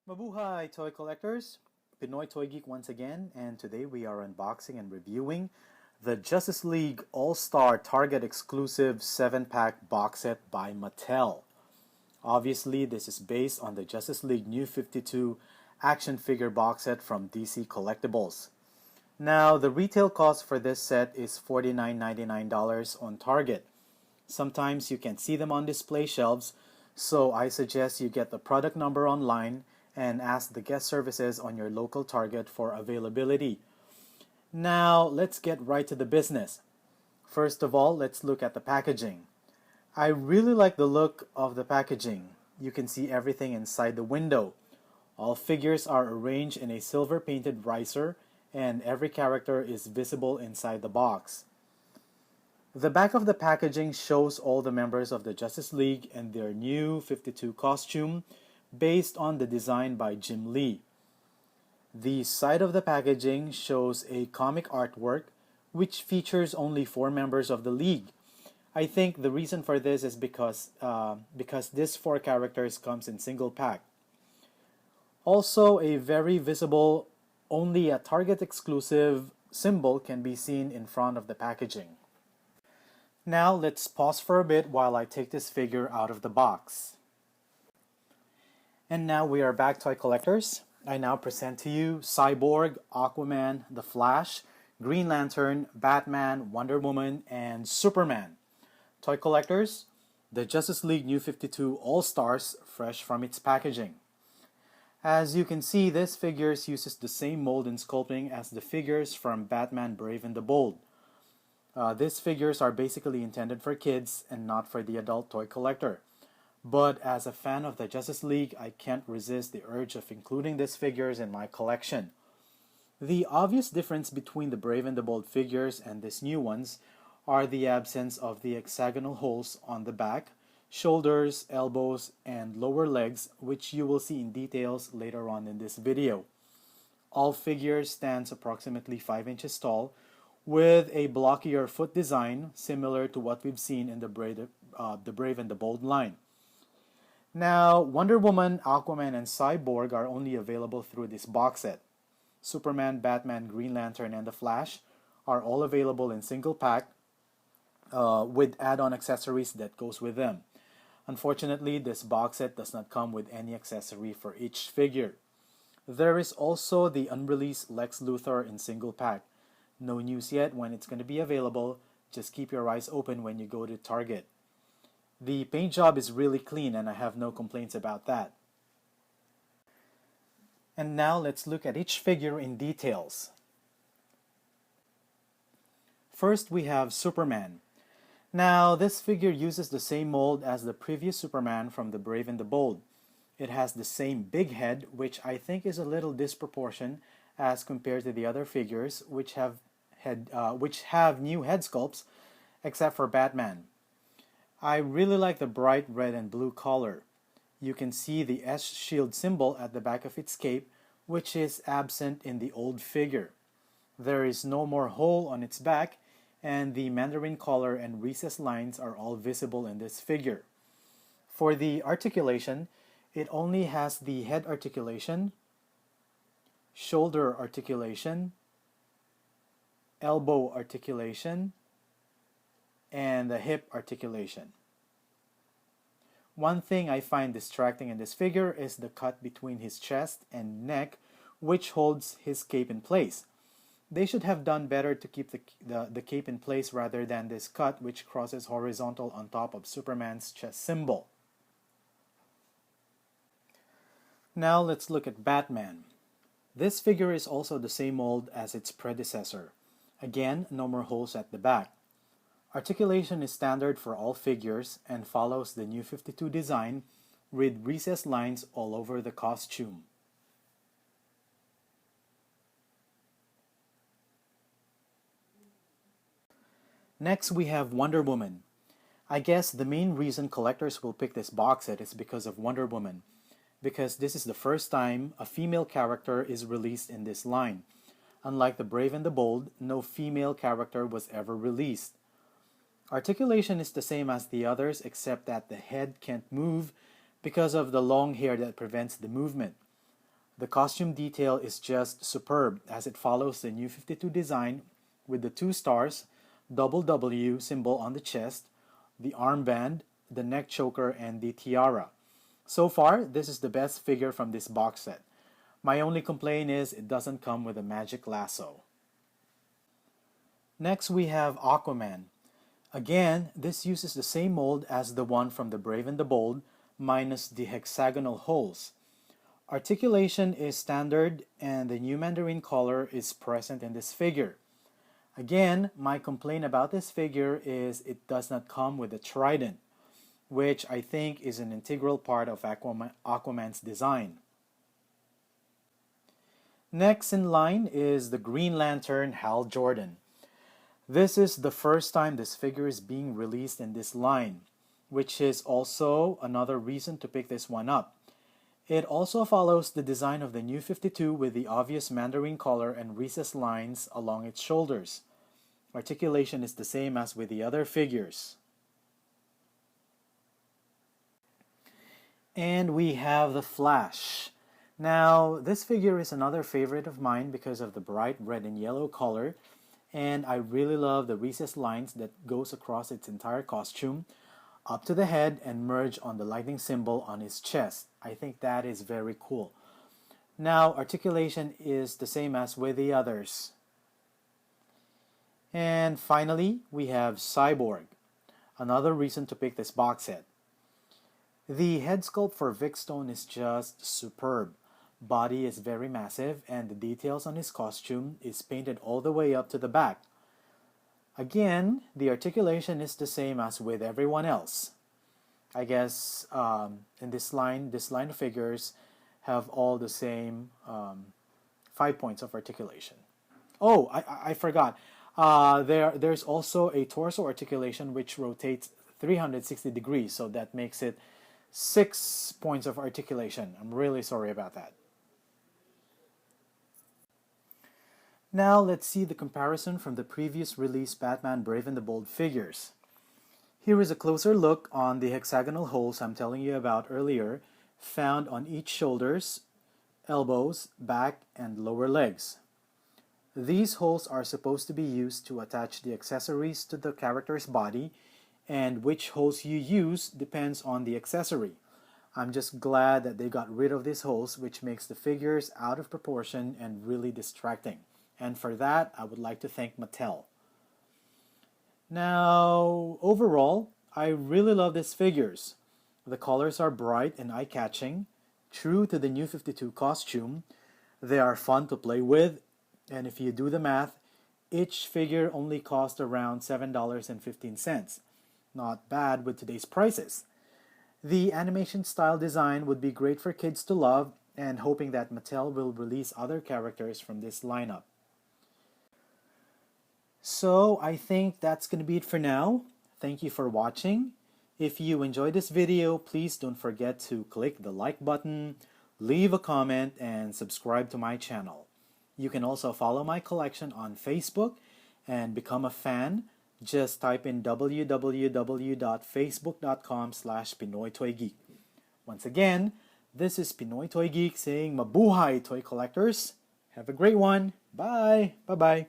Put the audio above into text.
Mabuhay, toy collectors! Pinoy Toy Geek once again, and today we are unboxing and reviewing the Justice League All-Star Target exclusive 7-pack box set by Mattel. Obviously, this is based on the Justice League New 52 action figure box set from DC Collectibles. Now, the retail cost for this set is $49.99 on Target. Sometimes you can see them on display shelves, so I suggest you get the product number online and ask the guest services on your local Target for availability. Now, let's get right to the business. First of all, let's look at the packaging. I really like the look of the packaging. You can see everything inside the window. All figures are arranged in a silver painted riser, and every character is visible inside the box. The back of the packaging shows all the members of the Justice League and their new 52 costume, based on the design by Jim Lee. The side of the packaging shows a comic artwork which features only 4 members of the League. I think the reason for this is because these 4 characters comes in single pack. Also, a very visible, only a Target exclusive symbol can be seen in front of the packaging. Now let's pause for a bit while I take this figure out of the box. And now we are back, toy collectors. I now present to you Cyborg, Aquaman, The Flash, Green Lantern, Batman, Wonder Woman, and Superman. Toy collectors, the Justice League New 52 All-Stars, fresh from its packaging. As you can see, this figures uses the same mold and sculpting as the figures from Batman Brave and the Bold. These figures are basically intended for kids and not for the adult toy collector. But as a fan of the Justice League, I can't resist the urge of including these figures in my collection. The obvious difference between the Brave and the Bold figures and these new ones are the absence of the hexagonal holes on the back, shoulders, elbows, and lower legs, which you will see in details later on in this video. All figures stands approximately 5 inches tall, with a blockier foot design similar to what we've seen in the Brave and the Bold line. Now, Wonder Woman, Aquaman, and Cyborg are only available through this box set. Superman, Batman, Green Lantern, and The Flash are all available in single pack with add-on accessories that goes with them. Unfortunately, this box set does not come with any accessory for each figure. There is also the unreleased Lex Luthor in single pack. No news yet when it's going to be available, just keep your eyes open when you go to Target. The paint job is really clean and I have no complaints about that. And now let's look at each figure in details. First we have Superman. Now this figure uses the same mold as the previous Superman from the Brave and the Bold. It has the same big head, which I think is a little disproportionate as compared to the other figures which have new head sculpts, except for Batman. I really like the bright red and blue color. You can see the S-shield symbol at the back of its cape, which is absent in the old figure. There is no more hole on its back, and the mandarin collar and recessed lines are all visible in this figure. For the articulation, it only has the head articulation, shoulder articulation, elbow articulation, and the hip articulation. One thing I find distracting in this figure is the cut between his chest and neck, which holds his cape in place. They should have done better to keep the cape in place rather than this cut which crosses horizontal on top of Superman's chest symbol. Now let's look at Batman. This figure is also the same mold as its predecessor. Again, no more holes at the back. Articulation is standard for all figures and follows the New 52 design with recessed lines all over the costume. Next we have Wonder Woman. I guess the main reason collectors will pick this box set is because of Wonder Woman, because this is the first time a female character is released in this line. Unlike the Brave and the Bold, no female character was ever released. Articulation is the same as the others except that the head can't move because of the long hair that prevents the movement. The costume detail is just superb as it follows the New 52 design with the 2 stars, double W symbol on the chest, the armband, the neck choker, and the tiara. So far, this is the best figure from this box set. My only complaint is it doesn't come with a magic lasso. Next we have Aquaman. Again, this uses the same mold as the one from The Brave and the Bold, minus the hexagonal holes. Articulation is standard and the new mandarin color is present in this figure. Again, my complaint about this figure is it does not come with a trident, which I think is an integral part of Aquaman's design. Next in line is the Green Lantern Hal Jordan. This is the first time this figure is being released in this line, which is also another reason to pick this one up. It also follows the design of the New 52 with the obvious mandarin collar and recessed lines along its shoulders. Articulation is the same as with the other figures. And we have the Flash. Now, this figure is another favorite of mine because of the bright red and yellow color, and I really love the recessed lines that goes across its entire costume, up to the head and merge on the lightning symbol on his chest. I think that is very cool. Now, articulation is the same as with the others. And finally, we have Cyborg. Another reason to pick this box set. The head sculpt for Vixen is just superb. Body is very massive and the details on his costume is painted all the way up to the back. Again, the articulation is the same as with everyone else. I guess in this line of figures have all the same 5 points of articulation. Oh, I forgot. There's also a torso articulation which rotates 360 degrees, so that makes it 6 points of articulation. I'm really sorry about that. Now let's see the comparison from the previous release Batman Brave and the Bold figures. Here is a closer look on the hexagonal holes I'm telling you about earlier, found on each shoulders, elbows, back, and lower legs. These holes are supposed to be used to attach the accessories to the character's body, and which holes you use depends on the accessory. I'm just glad that they got rid of these holes, which makes the figures out of proportion and really distracting. And for that, I would like to thank Mattel. Now, overall, I really love these figures. The colors are bright and eye-catching, true to the New 52 costume. They are fun to play with, and if you do the math, each figure only cost around $7.15. Not bad with today's prices. The animation style design would be great for kids to love, and hoping that Mattel will release other characters from this lineup. So I think that's going to be it for now. Thank you for watching. If you enjoyed this video, please don't forget to click the like button, leave a comment, and subscribe to my channel. You can also follow my collection on Facebook and become a fan. Just type in www.facebook.com/pinoytoygeek. Once again, this is Pinoy Toy Geek saying mabuhay toy collectors. Have a great one. Bye. Bye-bye.